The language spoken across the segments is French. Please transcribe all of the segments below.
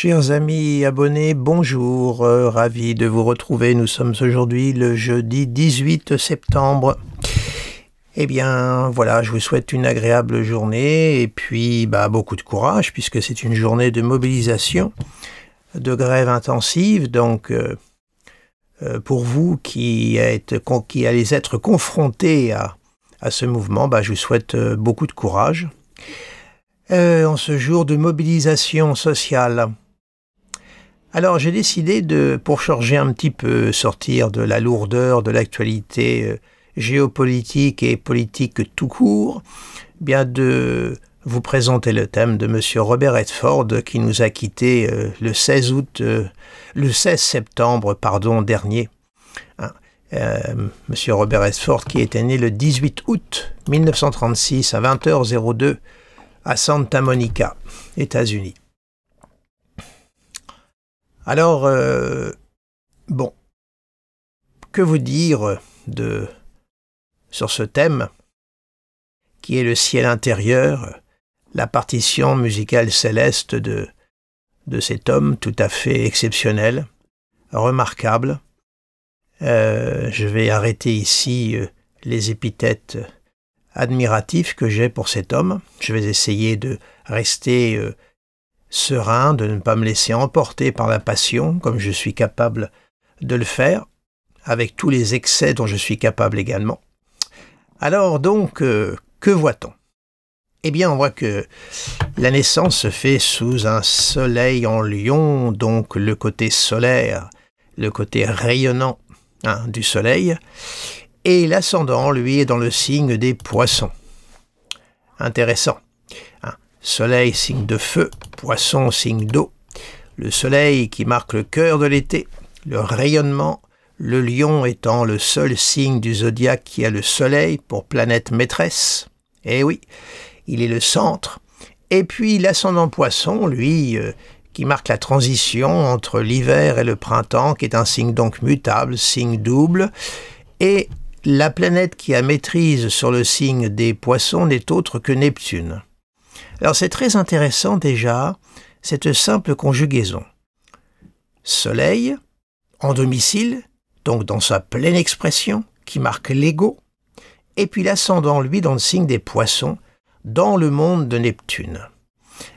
Chers amis abonnés, bonjour, ravi de vous retrouver. Nous sommes aujourd'hui le jeudi 18 septembre. Eh bien, voilà, je vous souhaite une agréable journée et puis beaucoup de courage puisque c'est une journée de mobilisation, de grève intensive. Donc, pour vous qui allez être confrontés à ce mouvement, je vous souhaite beaucoup de courage. En ce jour de mobilisation sociale. Alors j'ai décidé pour changer un petit peu, sortir de la lourdeur de l'actualité géopolitique et politique tout court, de vous présenter le thème de Monsieur Robert Redford qui nous a quittés le 16 septembre dernier. Monsieur Robert Redford qui était né le 18 août 1936 à 20h02 à Santa Monica, États-Unis. Alors, que vous dire sur ce thème qui est le ciel intérieur, la partition musicale céleste de cet homme tout à fait exceptionnel, remarquable. Je vais arrêter ici les épithètes admiratif que j'ai pour cet homme. Je vais essayer de rester serein, de ne pas me laisser emporter par la passion, comme je suis capable de le faire, avec tous les excès dont je suis capable également. Alors donc, que voit-on? Eh bien, on voit que la naissance se fait sous un soleil en lion, donc le côté solaire, le côté rayonnant du soleil, et l'ascendant, lui, est dans le signe des poissons. Intéressant. Soleil, signe de feu, poisson, signe d'eau. Le soleil qui marque le cœur de l'été, le rayonnement, le lion étant le seul signe du zodiaque qui a le soleil pour planète maîtresse. Eh oui, il est le centre. Et puis l'ascendant poisson, lui, qui marque la transition entre l'hiver et le printemps, qui est un signe donc mutable, signe double, et la planète qui a maîtrise sur le signe des poissons n'est autre que Neptune. Alors c'est très intéressant déjà, cette simple conjugaison. Soleil, en domicile, donc dans sa pleine expression, qui marque l'ego, et puis l'ascendant, lui, dans le signe des poissons, dans le monde de Neptune.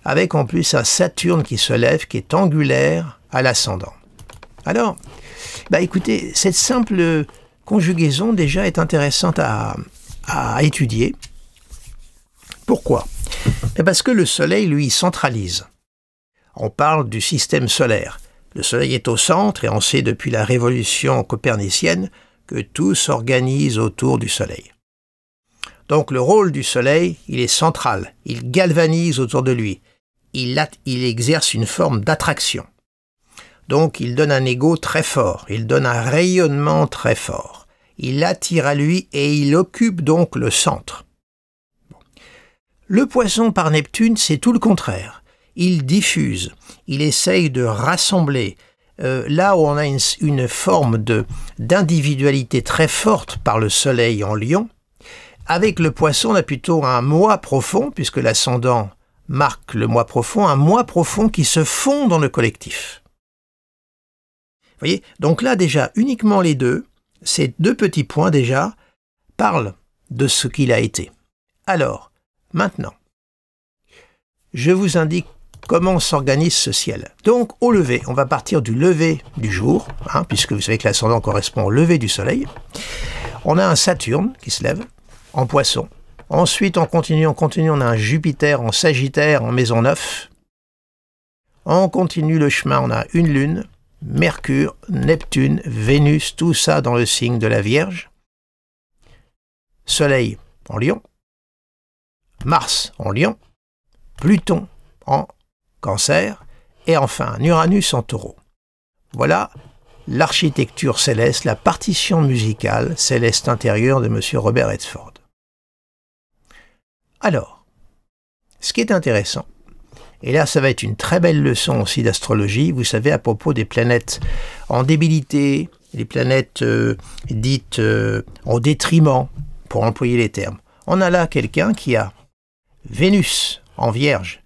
Avec en plus un Saturne qui se lève, qui est angulaire à l'ascendant. Alors, écoutez, cette simple conjugaison déjà est intéressante à étudier. Pourquoi? Parce que le soleil, lui, centralise. On parle du système solaire. Le soleil est au centre et on sait depuis la révolution copernicienne que tout s'organise autour du soleil. Donc le rôle du soleil, il est central. Il galvanise autour de lui. Il exerce une forme d'attraction. Donc il donne un ego très fort, il donne un rayonnement très fort. Il attire à lui et il occupe donc le centre. Le poisson par Neptune, c'est tout le contraire. Il diffuse, il essaye de rassembler. Là où on a une forme d'individualité très forte par le soleil en lion, avec le poisson, on a plutôt un moi profond, puisque l'ascendant marque le moi profond qui se fond dans le collectif. Vous voyez, donc là déjà, uniquement ces deux petits points déjà, parlent de ce qu'il a été. Alors, maintenant, je vous indique comment s'organise ce ciel. Donc, au lever, on va partir du lever du jour, puisque vous savez que l'ascendant correspond au lever du soleil. On a un Saturne qui se lève en Poisson. Ensuite, on continue, on a un Jupiter en Sagittaire en maison 9. On continue le chemin, on a une Lune, Mercure, Neptune, Vénus, tout ça dans le signe de la Vierge. Soleil en Lion, Mars en Lion, Pluton en Cancer, et enfin un Uranus en Taureau. Voilà l'architecture céleste, la partition musicale céleste intérieure de M. Robert Redford. Alors, ce qui est intéressant, et là ça va être une très belle leçon aussi d'astrologie, vous savez, à propos des planètes en débilité, les planètes dites en détriment, pour employer les termes. On a là quelqu'un qui a Vénus en Vierge,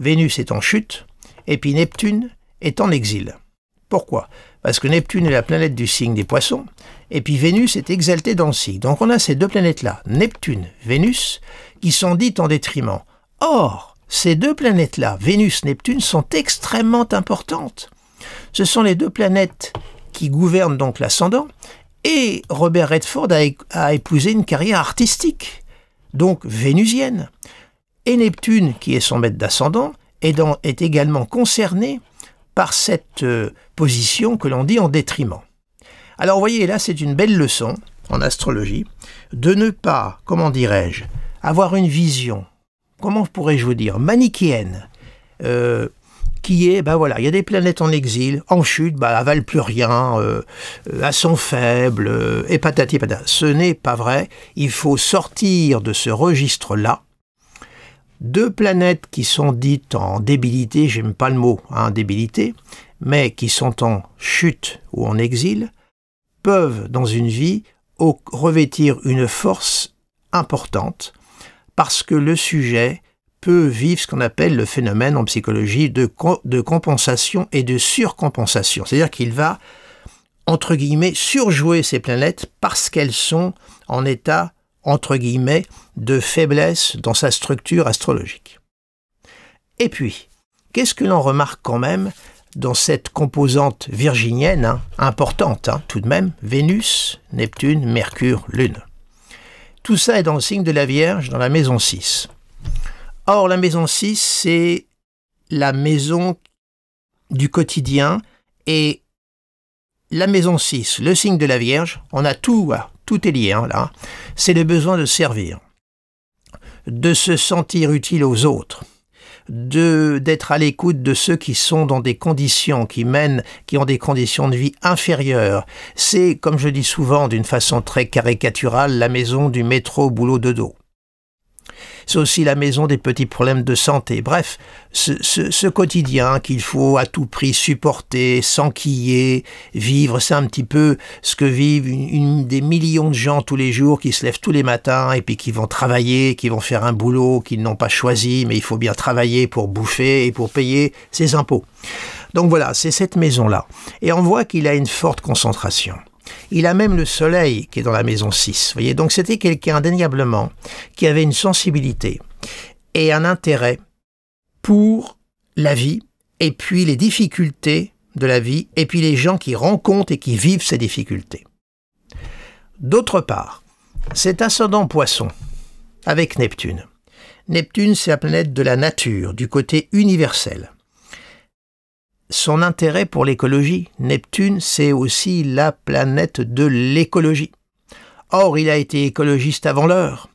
Vénus est en chute, et puis Neptune est en exil. Pourquoi? Parce que Neptune est la planète du signe des Poissons, et puis Vénus est exaltée dans le signe. Donc on a ces deux planètes-là, Neptune, Vénus, qui sont dites en détriment. Or, ces deux planètes-là, Vénus, Neptune, sont extrêmement importantes. Ce sont les deux planètes qui gouvernent donc l'ascendant, et Robert Redford a épousé une carrière artistique, donc vénusienne. Et Neptune, qui est son maître d'ascendant, est également concerné par cette position que l'on dit en détriment. Alors vous voyez, là c'est une belle leçon en astrologie de ne pas, comment dirais-je, avoir une vision, comment pourrais-je vous dire, manichéenne, qui est, ben voilà, il y a des planètes en exil, en chute, ben, elles valent plus rien, elles sont faibles, et patati patata. Ce n'est pas vrai, il faut sortir de ce registre-là. Deux planètes qui sont dites en débilité, j'aime pas le mot, hein, débilité, mais qui sont en chute ou en exil, peuvent, dans une vie, revêtir une force importante, parce que le sujet peut vivre ce qu'on appelle le phénomène en psychologie de compensation et de surcompensation. C'est-à-dire qu'il va, entre guillemets, surjouer ces planètes parce qu'elles sont en état, entre guillemets, de faiblesse dans sa structure astrologique. Et puis, qu'est-ce que l'on remarque quand même dans cette composante virginienne, hein, importante tout de même, Vénus, Neptune, Mercure, Lune. Tout ça est dans le signe de la Vierge, dans la maison 6. Or, la maison 6, c'est la maison du quotidien, et la maison 6, le signe de la Vierge, on a tout, tout est lié, hein, là, c'est le besoin de servir, de se sentir utile aux autres, d'être à l'écoute de ceux qui sont dans des conditions, qui ont des conditions de vie inférieures. C'est, comme je dis souvent d'une façon très caricaturale, la maison du métro boulot dodo. C'est aussi la maison des petits problèmes de santé. Bref, ce quotidien qu'il faut à tout prix supporter, s'enquiller, vivre, c'est un petit peu ce que vivent des millions de gens tous les jours qui se lèvent tous les matins et puis qui vont travailler, qui vont faire un boulot qu'ils n'ont pas choisi, mais il faut bien travailler pour bouffer et pour payer ses impôts. Donc voilà, c'est cette maison-là. Et on voit qu'il a une forte concentration. Il a même le soleil qui est dans la maison 6. Vous voyez, donc c'était quelqu'un indéniablement qui avait une sensibilité et un intérêt pour la vie et puis les difficultés de la vie et puis les gens qui rencontrent et qui vivent ces difficultés. D'autre part, cet ascendant Poisson avec Neptune. Neptune, c'est la planète de la nature, du côté universel. Son intérêt pour l'écologie. Neptune, c'est aussi la planète de l'écologie. Or, il a été écologiste avant l'heure.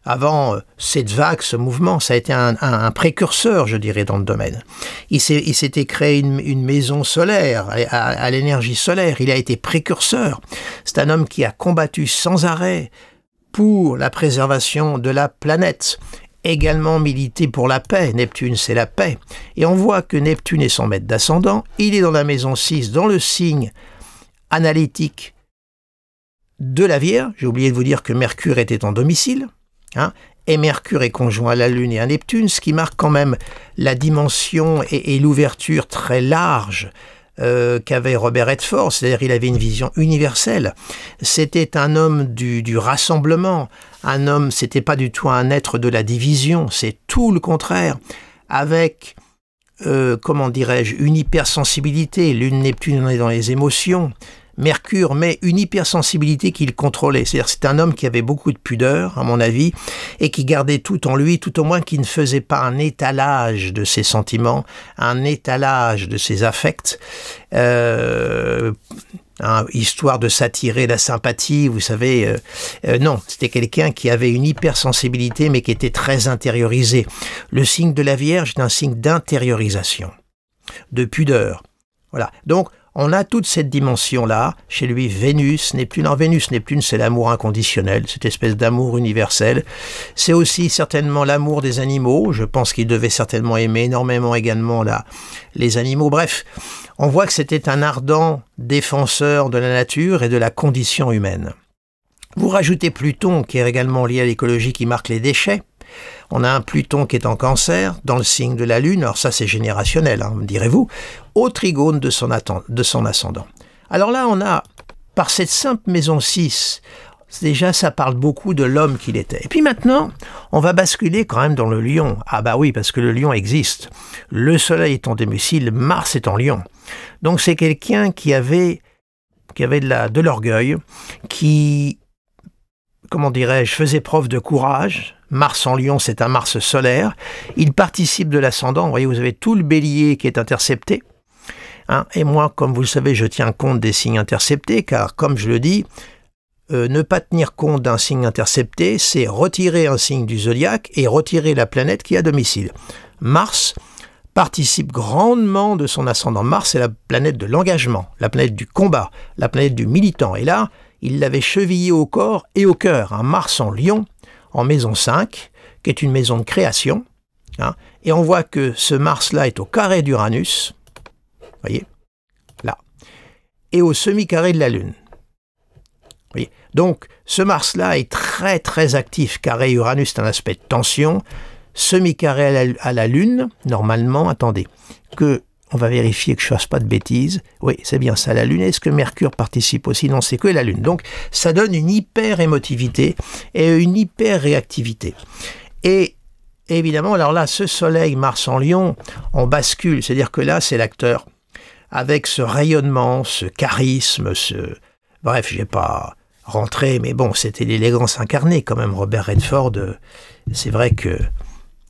Avant cette vague, ce mouvement, ça a été un précurseur, je dirais, dans le domaine. Il s'était créé une maison solaire, à l'énergie solaire. Il a été précurseur. C'est un homme qui a combattu sans arrêt pour la préservation de la planète. Également milité pour la paix. Neptune, c'est la paix. Et on voit que Neptune est son maître d'ascendant. Il est dans la maison 6, dans le signe analytique de la Vierge. J'ai oublié de vous dire que Mercure était en domicile. Et Mercure est conjoint à la Lune et à Neptune, ce qui marque quand même la dimension et l'ouverture très large qu'avait Robert Redford, c'est-à-dire il avait une vision universelle. C'était un homme du rassemblement, un homme, c'était pas du tout un être de la division, c'est tout le contraire, avec, comment dirais-je, une hypersensibilité. Lune, Neptune, on est dans les émotions. Mercure, mais une hypersensibilité qu'il contrôlait. C'est-à-dire c'est un homme qui avait beaucoup de pudeur, à mon avis, et qui gardait tout en lui, tout au moins qui ne faisait pas un étalage de ses sentiments, un étalage de ses affects, histoire de s'attirer la sympathie, vous savez. Non, c'était quelqu'un qui avait une hypersensibilité, mais qui était très intériorisé. Le signe de la Vierge est un signe d'intériorisation, de pudeur. Voilà. Donc, on a toute cette dimension-là, chez lui, Vénus, Neptune. En Vénus, Neptune, c'est l'amour inconditionnel, cette espèce d'amour universel. C'est aussi certainement l'amour des animaux. Je pense qu'il devait certainement aimer énormément également les animaux. Bref, on voit que c'était un ardent défenseur de la nature et de la condition humaine. Vous rajoutez Pluton, qui est également lié à l'écologie, qui marque les déchets. On a un Pluton qui est en Cancer, dans le signe de la Lune. Alors ça, c'est générationnel, hein, me direz-vous. Au trigone de son ascendant. Alors là, on a, par cette simple maison 6, déjà, ça parle beaucoup de l'homme qu'il était. Et puis maintenant, on va basculer quand même dans le Lion. Ah bah oui, parce que le Lion existe. Le Soleil est en domicile, Mars est en Lion. Donc c'est quelqu'un qui avait de l'orgueil, qui, comment dirais-je, faisait preuve de courage. Mars en Lion, c'est un Mars solaire. Il participe de l'ascendant. Vous voyez, vous avez tout le bélier qui est intercepté. Hein, et moi, comme vous le savez, je tiens compte des signes interceptés, car comme je le dis, ne pas tenir compte d'un signe intercepté, c'est retirer un signe du zodiaque et retirer la planète qui est à domicile. Mars participe grandement de son ascendant. Mars est la planète de l'engagement, la planète du combat, la planète du militant. Et là, il l'avait chevillé au corps et au cœur. Un Mars en Lion, en maison 5, qui est une maison de création. Hein, et on voit que ce Mars-là est au carré d'Uranus, voyez, là, et au semi-carré de la Lune. Voyez. Donc, ce Mars-là est très très actif. Carré Uranus, c'est un aspect de tension. Semi-carré à la Lune, normalement, attendez, on va vérifier que je ne fasse pas de bêtises. Oui, c'est bien ça, la Lune. Est-ce que Mercure participe aussi? Non, c'est que la Lune. Donc, ça donne une hyper-émotivité et une hyper-réactivité. Et évidemment, alors là, ce Soleil, Mars en Lion, on bascule. C'est-à-dire que là, c'est l'acteur avec ce rayonnement, ce charisme, Bref, je n'ai pas rentré, mais bon, c'était l'élégance incarnée quand même. Robert Redford, c'est vrai que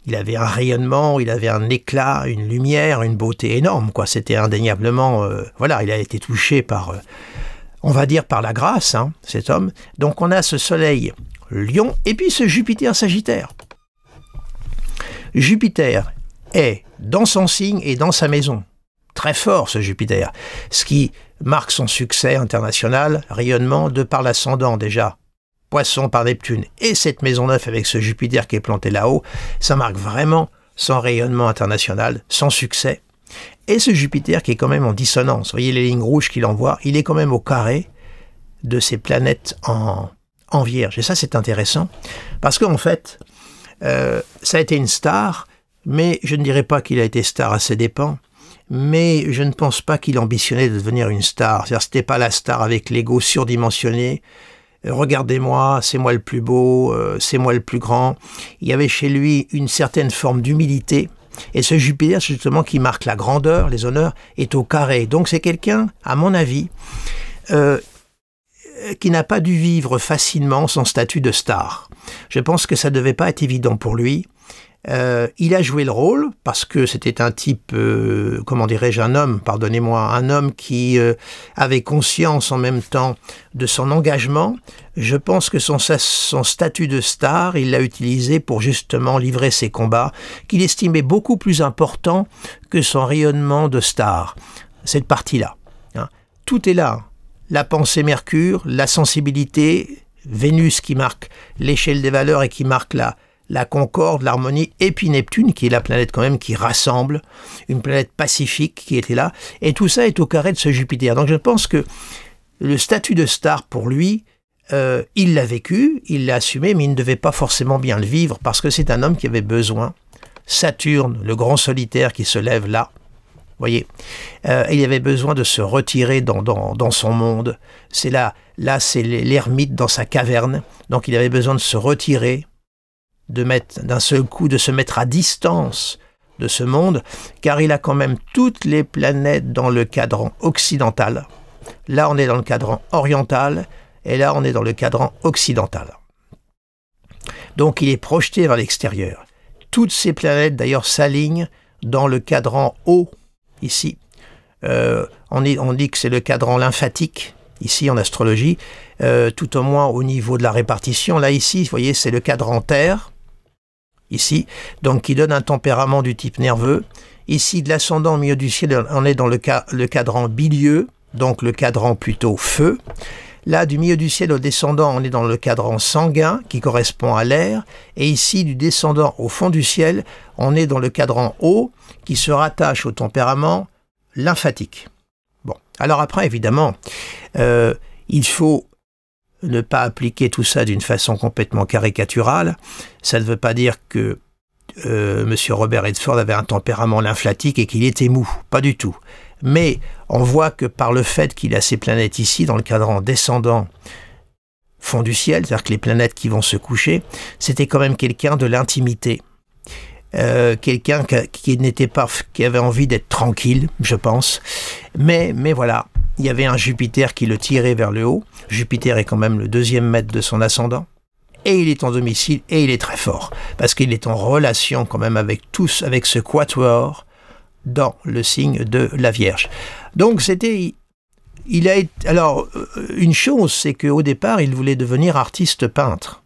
il avait un rayonnement, il avait un éclat, une lumière, une beauté énorme, quoi. C'était indéniablement, voilà, il a été touché par, on va dire, par la grâce, hein, cet homme. Donc on a ce Soleil Lion et puis ce Jupiter Sagittaire. Jupiter est dans son signe et dans sa maison. Très fort ce Jupiter, ce qui marque son succès international, rayonnement de par l'ascendant déjà, Poisson par Neptune, et cette maison 9 avec ce Jupiter qui est planté là-haut, ça marque vraiment son rayonnement international, son succès. Et ce Jupiter qui est quand même en dissonance, vous voyez les lignes rouges qu'il envoie, il est quand même au carré de ces planètes en Vierge. Et ça c'est intéressant, parce qu'en fait, ça a été une star, mais je ne dirais pas qu'il a été star à ses dépens. Mais je ne pense pas qu'il ambitionnait de devenir une star. C'est-à-dire, c'était pas la star avec l'ego surdimensionné. Regardez-moi, c'est moi le plus beau, c'est moi le plus grand. Il y avait chez lui une certaine forme d'humilité. Et ce Jupiter, justement, qui marque la grandeur, les honneurs, est au carré. Donc c'est quelqu'un, à mon avis, qui n'a pas dû vivre facilement son statut de star. Je pense que ça ne devait pas être évident pour lui. Il a joué le rôle parce que c'était un type, comment dirais-je, un homme, pardonnez-moi, un homme qui avait conscience en même temps de son engagement. Je pense que son statut de star, il l'a utilisé pour justement livrer ses combats, qu'il estimait beaucoup plus importants que son rayonnement de star. Cette partie-là. Hein. Tout est là. La pensée Mercure, la sensibilité, Vénus qui marque l'échelle des valeurs et qui marque la concorde, l'harmonie, et puis Neptune, qui est la planète quand même qui rassemble, une planète pacifique qui était là, et tout ça est au carré de ce Jupiter. Donc je pense que le statut de star pour lui, il l'a vécu, il l'a assumé, mais il ne devait pas forcément bien le vivre, parce que c'est un homme qui avait besoin. Saturne, le grand solitaire qui se lève là, voyez, il avait besoin de se retirer dans son monde. C'est là c'est l'ermite dans sa caverne, donc il avait besoin de se retirer, d'un seul coup, de se mettre à distance de ce monde, car il a quand même toutes les planètes dans le cadran occidental. Là, on est dans le cadran oriental, et là, on est dans le cadran occidental. Donc, il est projeté vers l'extérieur. Toutes ces planètes, d'ailleurs, s'alignent dans le cadran haut, ici. On dit que c'est le cadran lymphatique, ici, en astrologie, tout au moins au niveau de la répartition. Là, ici, vous voyez, c'est le cadran terre, ici, donc qui donne un tempérament du type nerveux. Ici, de l'ascendant au milieu du ciel, on est dans le cadran bilieux, donc le cadran plutôt feu. Là, du milieu du ciel au descendant, on est dans le cadran sanguin, qui correspond à l'air. Et ici, du descendant au fond du ciel, on est dans le cadran eau, qui se rattache au tempérament lymphatique. Bon, alors après, évidemment, il faut ne pas appliquer tout ça d'une façon complètement caricaturale. Ça ne veut pas dire que Monsieur Robert Redford avait un tempérament lymphatique et qu'il était mou, pas du tout. Mais on voit que par le fait qu'il a ces planètes ici, dans le cadran descendant fond du ciel, c'est-à-dire que les planètes qui vont se coucher, c'était quand même quelqu'un de l'intimité. Quelqu'un qui avait envie d'être tranquille, je pense. Mais voilà, il y avait un Jupiter qui le tirait vers le haut. Jupiter est quand même le 2e maître de son ascendant. Et il est en domicile et il est très fort. Parce qu'il est en relation quand même avec ce quatuor dans le signe de la Vierge. Donc alors, une chose, c'est qu'au départ, il voulait devenir artiste peintre.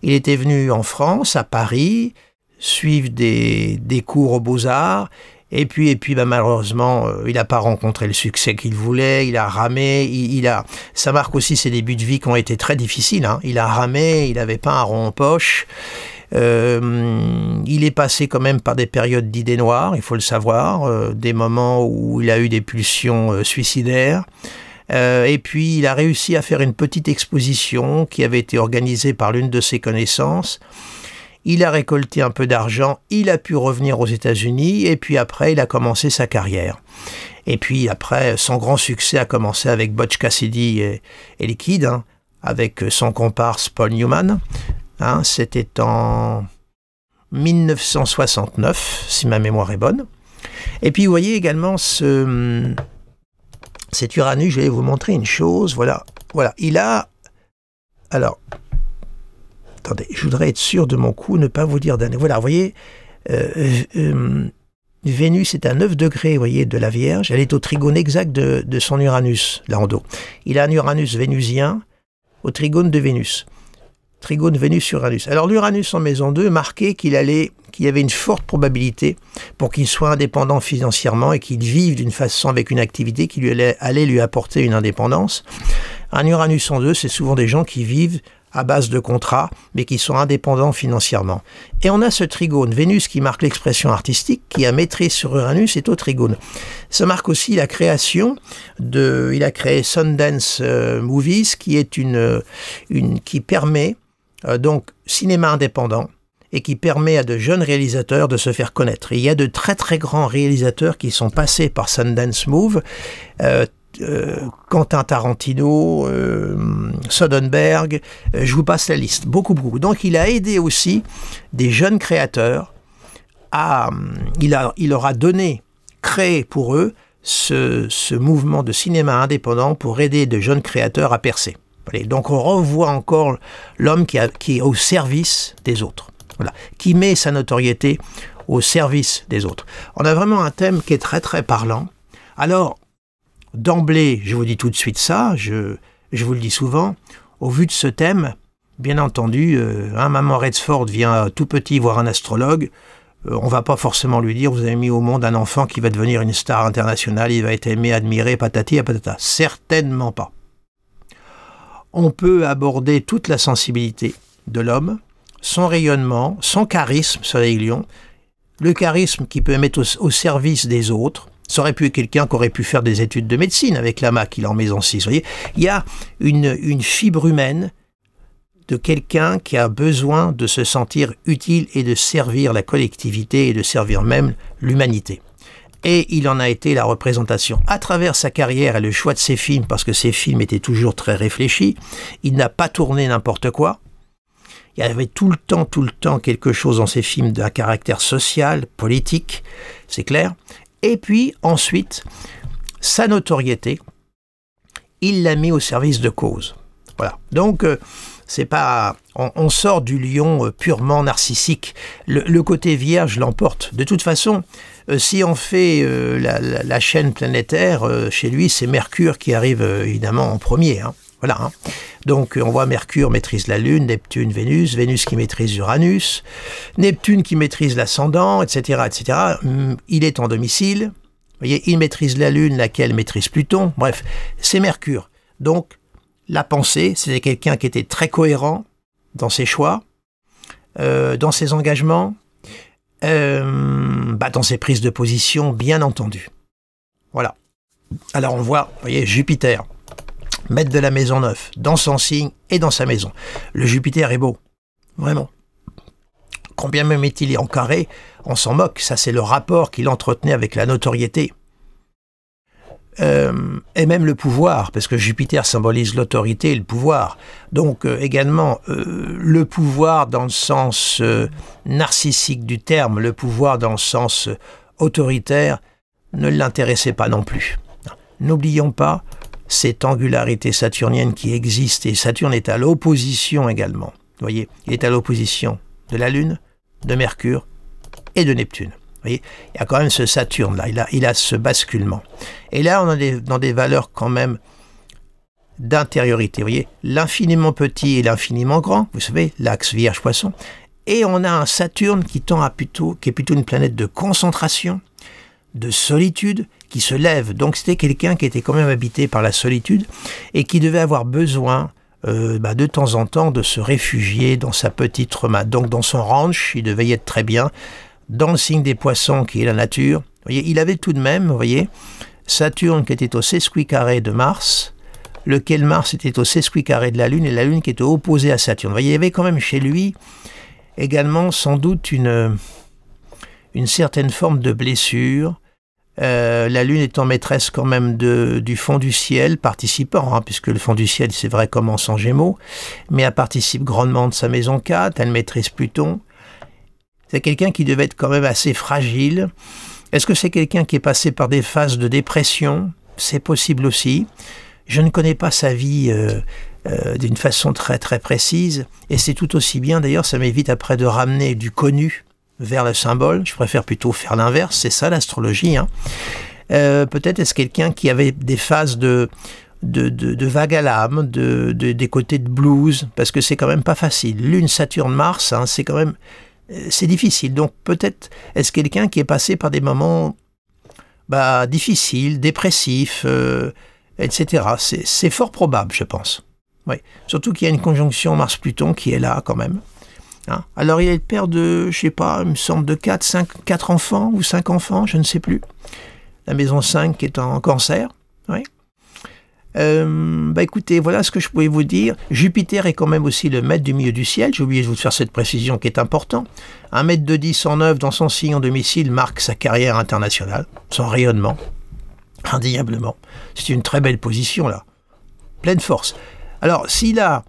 Il était venu en France, à Paris, suivre des cours aux Beaux-Arts, et puis malheureusement, il n'a pas rencontré le succès qu'il voulait, il a ramé, ça marque aussi ses débuts de vie qui ont été très difficiles, hein. Il a ramé, il n'avait pas un rond en poche, il est passé quand même par des périodes d'idées noires, il faut le savoir, des moments où il a eu des pulsions suicidaires. Et puis il a réussi à faire une petite exposition qui avait été organisée par l'une de ses connaissances. Il a récolté un peu d'argent, il a pu revenir aux États-Unis et puis après il a commencé sa carrière. Et puis après, son grand succès a commencé avec Butch Cassidy et les Kids, hein, avec son comparse Paul Newman. Hein, c'était en 1969, si ma mémoire est bonne. Et puis vous voyez également cet Uranus, je vais vous montrer une chose, voilà, il a, alors, attendez, je voudrais être sûr de mon coup, ne pas vous dire d'année, voilà, vous voyez, Vénus est à 9 degrés, vous voyez, de la Vierge, elle est au trigone exact de son Uranus, là en dos. Il a un Uranus vénusien au trigone de Vénus. Trigone Vénus-Uranus. Alors l'Uranus en maison 2 marquait qu'il y avait une forte probabilité pour qu'il soit indépendant financièrement et qu'il vive d'une façon avec une activité qui allait lui apporter une indépendance. Un Uranus en 2, c'est souvent des gens qui vivent à base de contrats, mais qui sont indépendants financièrement. Et on a ce trigone, Vénus qui marque l'expression artistique, qui a maîtrise sur Uranus, est au trigone. Ça marque aussi la création il a créé Sundance Movies, qui est qui permet donc cinéma indépendant et qui permet à de jeunes réalisateurs de se faire connaître. Et il y a de très très grands réalisateurs qui sont passés par Sundance Move, Quentin Tarantino, Soderbergh, je vous passe la liste, beaucoup. Donc il a aidé aussi des jeunes créateurs il leur a créé pour eux ce mouvement de cinéma indépendant pour aider de jeunes créateurs à percer. Allez, donc on revoit encore l'homme qui est au service des autres, voilà, qui met sa notoriété au service des autres. On a vraiment un thème qui est très très parlant. Alors, d'emblée, je vous dis tout de suite ça, je vous le dis souvent, au vu de ce thème, bien entendu, maman Redford vient tout petit voir un astrologue, on va pas forcément lui dire, vous avez mis au monde un enfant qui va devenir une star internationale, il va être aimé, admiré, patati et patata. Certainement pas. On peut aborder toute la sensibilité de l'homme, son rayonnement, son charisme, Soleil Lion, le charisme qui peut mettre au service des autres. Ça aurait pu être quelqu'un qui aurait pu faire des études de médecine avec l'AMA qu'il a en maison 6. Vous voyez, il y a une fibre humaine de quelqu'un qui a besoin de se sentir utile et de servir la collectivité et de servir même l'humanité. Et il en a été la représentation à travers sa carrière et le choix de ses films, parce que ses films étaient toujours très réfléchis. Il n'a pas tourné n'importe quoi. Il y avait tout le temps quelque chose dans ses films d'un caractère social, politique, c'est clair. Et puis ensuite, sa notoriété, il l'a mis au service de cause. Voilà. Donc, c'est pas, on sort du lion purement narcissique. Le côté vierge l'emporte. De toute façon, si on fait la chaîne planétaire, chez lui, c'est Mercure qui arrive évidemment en premier. Hein. Voilà. Hein. Donc, on voit Mercure maîtrise la Lune, Neptune, Vénus, Vénus qui maîtrise Uranus, Neptune qui maîtrise l'ascendant, etc., etc. Il est en domicile. Vous voyez, il maîtrise la Lune, laquelle maîtrise Pluton. Bref, c'est Mercure. Donc, la pensée, c'était quelqu'un qui était très cohérent dans ses choix, dans ses engagements, dans ses prises de position, bien entendu. Voilà. Alors on voit, vous voyez, Jupiter, maître de la maison 9, dans son signe et dans sa maison. Le Jupiter est beau, vraiment. Quand bien même est-il en carré, on s'en moque. Ça, c'est le rapport qu'il entretenait avec la notoriété. Et même le pouvoir, parce que Jupiter symbolise l'autorité et le pouvoir. Donc également, le pouvoir dans le sens narcissique du terme, le pouvoir dans le sens autoritaire, ne l'intéressait pas non plus. N'oublions pas cette angularité saturnienne qui existe, et Saturne est à l'opposition également. Vous voyez, il est à l'opposition de la Lune, de Mercure et de Neptune. Vous voyez, il y a quand même ce Saturne-là, il a ce basculement. Et là, on est dans des valeurs quand même d'intériorité. Vous voyez, l'infiniment petit et l'infiniment grand, vous savez, l'axe Vierge-Poisson. Et on a un Saturne qui est plutôt une planète de concentration, de solitude, qui se lève. Donc c'était quelqu'un qui était quand même habité par la solitude et qui devait avoir besoin de temps en temps de se réfugier dans sa petite remat. Donc dans son ranch, il devait y être très bien. Dans le signe des poissons qui est la nature, vous voyez, il avait tout de même, vous voyez, Saturne qui était au sesquicarré de Mars, lequel Mars était au sesquicarré de la Lune, et la Lune qui était opposée à Saturne. Vous voyez, il y avait quand même chez lui également sans doute une certaine forme de blessure. La Lune étant maîtresse quand même du fond du ciel, participant, puisque le fond du ciel, c'est vrai, commence en Gémeaux, mais elle participe grandement de sa maison 4, elle maîtrise Pluton. C'est quelqu'un qui devait être quand même assez fragile. Est-ce que c'est quelqu'un qui est passé par des phases de dépression? C'est possible aussi. Je ne connais pas sa vie d'une façon très très précise, et c'est tout aussi bien, d'ailleurs, ça m'évite après de ramener du connu vers le symbole. Je préfère plutôt faire l'inverse, c'est ça l'astrologie. Peut-être est-ce quelqu'un qui avait des phases de vague à l'âme, des côtés de blues, parce que c'est quand même pas facile. Lune, Saturne, Mars, c'est quand même... c'est difficile. Donc peut-être est-ce quelqu'un qui est passé par des moments difficiles, dépressifs, etc. C'est fort probable, je pense. Oui. Surtout qu'il y a une conjonction Mars-Pluton qui est là quand même. Alors il est le père de, je sais pas, il me semble de 4 enfants ou 5 enfants, je ne sais plus. La maison 5 qui est en Cancer. Oui. Écoutez, voilà ce que je pouvais vous dire. Jupiter est quand même aussi le maître du milieu du ciel. J'ai oublié de vous faire cette précision qui est importante. Un maître de 10 en œuvre dans son signe en domicile marque sa carrière internationale, son rayonnement, indéniablement. C'est une très belle position là, pleine force. Alors s'il a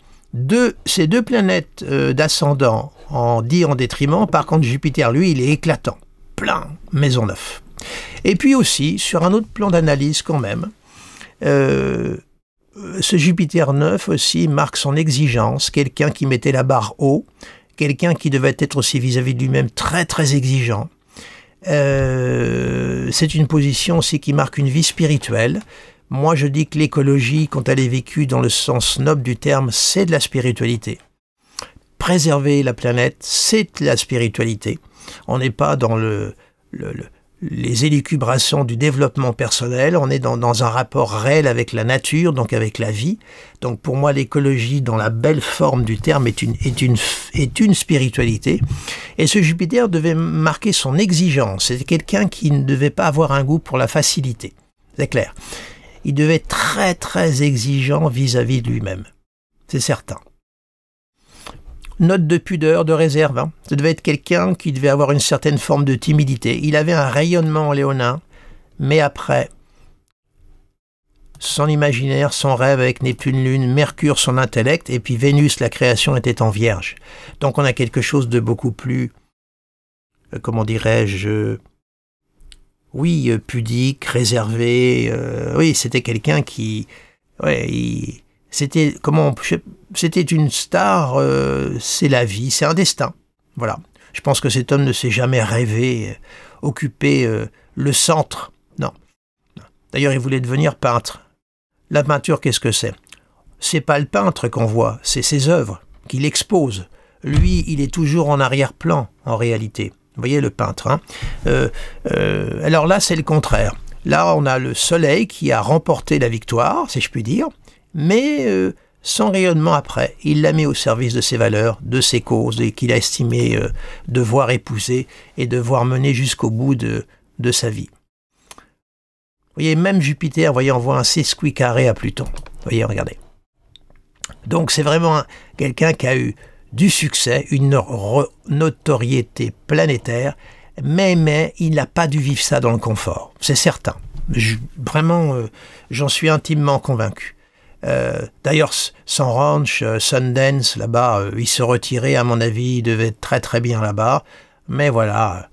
ces deux planètes d'ascendant en détriment, par contre Jupiter, lui, il est éclatant, plein, maison 9. Et puis aussi, sur un autre plan d'analyse quand même, ce Jupiter 9 aussi marque son exigence, quelqu'un qui mettait la barre haut, quelqu'un qui devait être aussi vis-à-vis de lui-même très très exigeant. C'est une position aussi qui marque une vie spirituelle. Moi je dis que l'écologie, quand elle est vécue dans le sens noble du terme, c'est de la spiritualité. Préserver la planète, c'est de la spiritualité. On n'est pas dans les élucubrations du développement personnel, on est dans un rapport réel avec la nature, donc avec la vie. Donc pour moi, l'écologie, dans la belle forme du terme, est une spiritualité. Et ce Jupiter devait marquer son exigence. C'était quelqu'un qui ne devait pas avoir un goût pour la facilité. C'est clair. Il devait être très très exigeant vis-à-vis de lui-même. C'est certain. Note de pudeur, de réserve. Ça devait être quelqu'un qui devait avoir une certaine forme de timidité. Il avait un rayonnement léonin, mais après, son imaginaire, son rêve avec Neptune, Lune, Mercure, son intellect, et puis Vénus, la création, était en Vierge. Donc on a quelque chose de beaucoup plus, comment dirais-je, pudique, réservé. Oui, c'était quelqu'un qui... C'était une star, c'est la vie, c'est un destin. Voilà. Je pense que cet homme ne s'est jamais rêvé occuper le centre. Non. D'ailleurs, il voulait devenir peintre. La peinture, qu'est-ce que c'est? C'est pas le peintre qu'on voit, c'est ses œuvres qu'il expose. Lui, il est toujours en arrière-plan, en réalité. Vous voyez le peintre. Alors là, c'est le contraire. Là, on a le soleil qui a remporté la victoire, si je puis dire, mais sans rayonnement après. Il l'a mis au service de ses valeurs, de ses causes, et qu'il a estimé devoir épouser et devoir mener jusqu'au bout de sa vie. Vous voyez, même Jupiter, vous voyez, on voit un sesquicarré à Pluton. Vous voyez, regardez. Donc c'est vraiment quelqu'un qui a eu du succès, une notoriété planétaire, mais il n'a pas dû vivre ça dans le confort, c'est certain. Vraiment, j'en suis intimement convaincu. D'ailleurs, son ranch, Sundance, là-bas, il se retirait, à mon avis, il devait être très très bien là-bas. Mais voilà,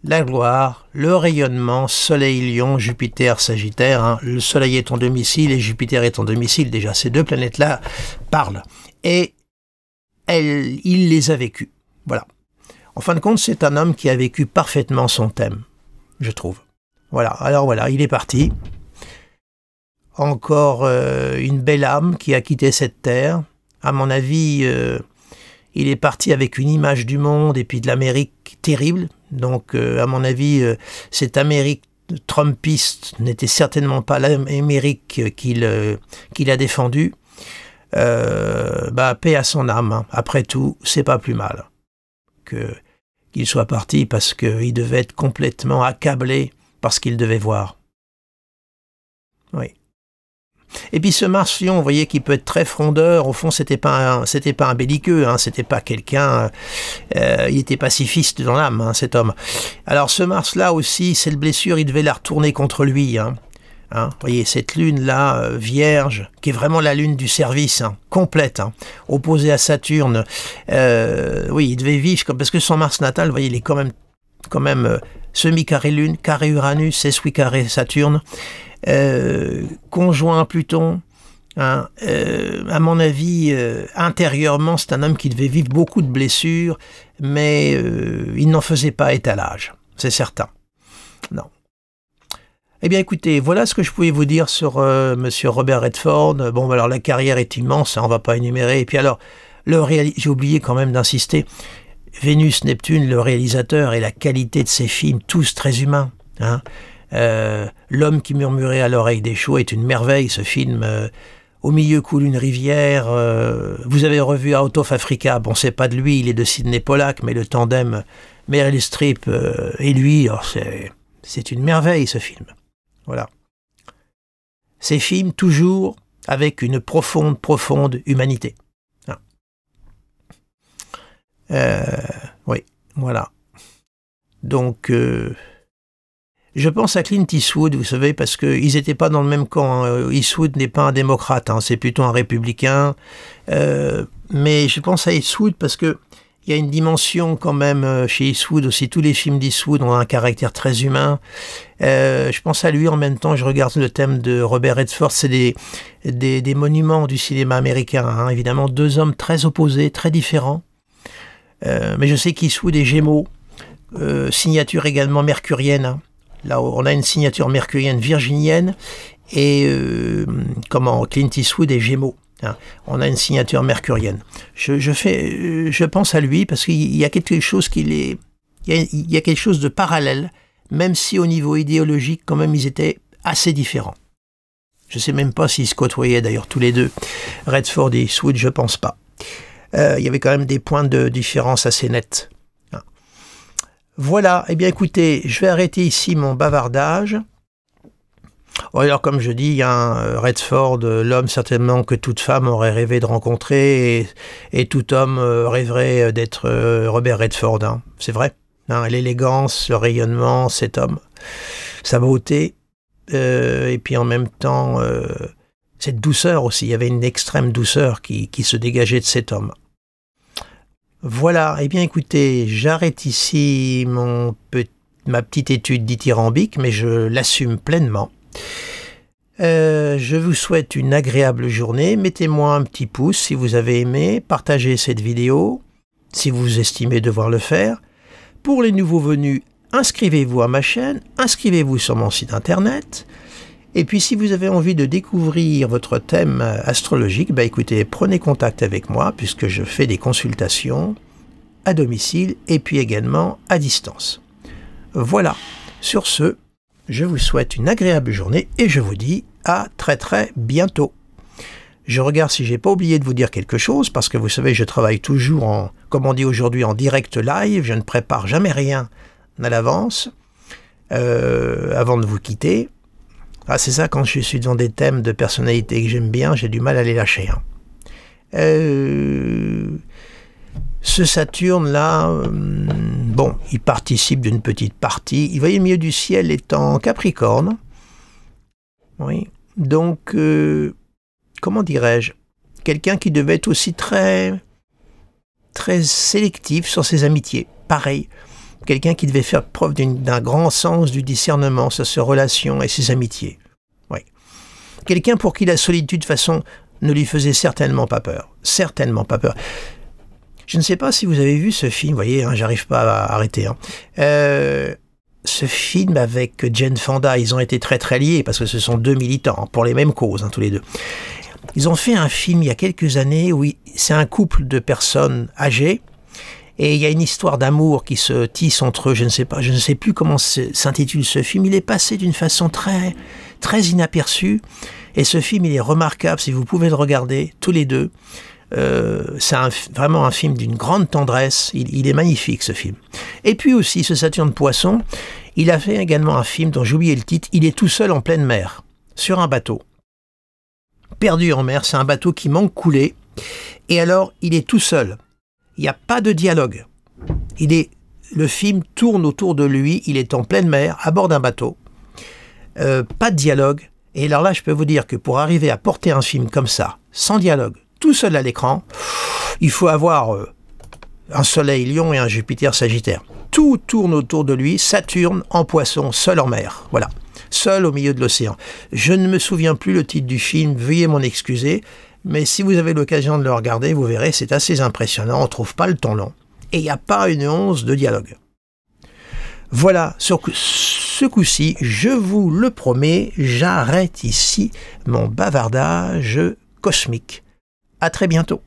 la gloire, le rayonnement, Soleil, Lion, Jupiter, Sagittaire, hein, le Soleil est ton domicile et Jupiter est ton domicile, déjà ces deux planètes-là parlent. Et il les a vécus, voilà. En fin de compte, c'est un homme qui a vécu parfaitement son thème, je trouve. Voilà, alors voilà, il est parti. Encore une belle âme qui a quitté cette terre. À mon avis, il est parti avec une image du monde et puis de l'Amérique terrible. Donc, à mon avis, cette Amérique trumpiste n'était certainement pas l'Amérique qu'il a défendue. Paix à son âme. Hein. Après tout, c'est pas plus mal qu'il soit parti parce qu'il devait être complètement accablé par ce qu'il devait voir. Oui. Et puis ce Mars-Lion, vous voyez qu'il peut être très frondeur. Au fond, c'était pas un belliqueux, hein, c'était pas quelqu'un. Il était pacifiste dans l'âme, hein, cet homme. Alors ce Mars-là aussi, cette blessure, il devait la retourner contre lui. Hein. Vous voyez, cette lune-là, vierge, qui est vraiment la lune du service, hein, complète, hein, opposée à Saturne. Oui, il devait vivre, parce que son Mars natal, vous voyez, il est quand même semi-carré lune, carré Uranus, sesqui carré Saturne. Conjoint Pluton, hein, à mon avis, intérieurement, c'est un homme qui devait vivre beaucoup de blessures, mais il n'en faisait pas étalage, c'est certain. Non. Eh bien, écoutez, voilà ce que je pouvais vous dire sur Monsieur Robert Redford. Bon, alors la carrière est immense, hein, on va pas énumérer. Et puis alors, j'ai oublié quand même d'insister. Vénus, Neptune, le réalisateur et la qualité de ses films, tous très humains, hein. L'homme qui murmurait à l'oreille des chauds est une merveille, ce film. Au milieu coule une rivière. Vous avez revu Out of Africa. Bon, c'est pas de lui, il est de Sidney Pollack, mais le tandem Meryl Streep et lui, c'est une merveille, ce film. Voilà. Ces films, toujours avec une profonde humanité. Oui, voilà. Donc... je pense à Clint Eastwood, vous savez, parce qu'ils n'étaient pas dans le même camp. Hein. Eastwood n'est pas un démocrate, hein, c'est plutôt un républicain. Mais je pense à Eastwood parce que il y a une dimension quand même chez Eastwood aussi. Tous les films d'Eastwood ont un caractère très humain. Je pense à lui en même temps. Je regarde le thème de Robert Redford. C'est des monuments du cinéma américain. Hein. Évidemment, deux hommes très opposés, très différents. Mais je sais qu'Eastwood est Gémeaux. Signature également mercurienne. Hein. Là, on a une signature mercurienne virginienne et Clint Eastwood est Gémeaux. Hein. On a une signature mercurienne. Je pense à lui parce qu'il y a quelque chose il y a quelque chose de parallèle, même si au niveau idéologique, quand même, ils étaient assez différents. Je ne sais même pas s'ils se côtoyaient d'ailleurs tous les deux. Redford et Eastwood, je pense pas. Il y avait quand même des points de différence assez nets. Voilà, eh bien écoutez, je vais arrêter ici mon bavardage. Alors comme je dis, il y a un Redford, l'homme certainement que toute femme aurait rêvé de rencontrer et tout homme rêverait d'être Robert Redford, hein. C'est vrai, hein, l'élégance, le rayonnement, cet homme, sa beauté, et puis en même temps cette douceur aussi, il y avait une extrême douceur qui se dégageait de cet homme. Voilà, eh bien écoutez, j'arrête ici ma petite étude dithyrambique, mais je l'assume pleinement. Je vous souhaite une agréable journée, mettez-moi un petit pouce si vous avez aimé, partagez cette vidéo, si vous estimez devoir le faire. Pour les nouveaux venus, inscrivez-vous à ma chaîne, inscrivez-vous sur mon site internet. Et puis si vous avez envie de découvrir votre thème astrologique, bah écoutez, prenez contact avec moi puisque je fais des consultations à domicile et puis également à distance. Voilà, sur ce, je vous souhaite une agréable journée et je vous dis à très bientôt. Je regarde si j'ai pas oublié de vous dire quelque chose parce que vous savez, je travaille toujours comme on dit aujourd'hui, en direct live, je ne prépare jamais rien à l'avance avant de vous quitter. Ah, c'est ça, quand je suis dans des thèmes de personnalité que j'aime bien, j'ai du mal à les lâcher. Hein. Ce Saturne-là, bon, il participe d'une petite partie. Il voyez, le milieu du ciel est en Capricorne. Oui. Donc, comment dirais-je? Quelqu'un qui devait être aussi très sélectif sur ses amitiés. Pareil. Quelqu'un qui devait faire preuve d'un grand sens du discernement sur ses relations et ses amitiés. Oui. Quelqu'un pour qui la solitude, de toute façon, ne lui faisait certainement pas peur. Certainement pas peur. Je ne sais pas si vous avez vu ce film, vous voyez, hein, j'arrive pas à arrêter. Hein. Ce film avec Jane Fonda, ils ont été très liés parce que ce sont deux militants hein, pour les mêmes causes, hein, tous les deux. Ils ont fait un film il y a quelques années où c'est un couple de personnes âgées et il y a une histoire d'amour qui se tisse entre eux. Je ne sais plus comment s'intitule ce film. Il est passé d'une façon très inaperçue et ce film il est remarquable si vous pouvez le regarder tous les deux. C'est vraiment un film d'une grande tendresse, il est magnifique ce film. Et puis aussi ce Saturne Poisson, il a fait également un film dont j'ai oublié le titre, il est tout seul en pleine mer, sur un bateau. Perdu en mer, c'est un bateau qui manque couler, et alors il est tout seul, il n'y a pas de dialogue. Le film tourne autour de lui, il est en pleine mer, à bord d'un bateau, pas de dialogue, et alors là je peux vous dire que pour arriver à porter un film comme ça, sans dialogue, tout seul à l'écran, il faut avoir un soleil lion et un Jupiter sagittaire. Tout tourne autour de lui, Saturne en poisson, seul en mer. Voilà, seul au milieu de l'océan. Je ne me souviens plus le titre du film, veuillez m'en excuser, mais si vous avez l'occasion de le regarder, vous verrez, c'est assez impressionnant, on ne trouve pas le temps long. Et il n'y a pas une once de dialogue. Voilà, sur ce coup-ci, je vous le promets, j'arrête ici mon bavardage cosmique. À très bientôt.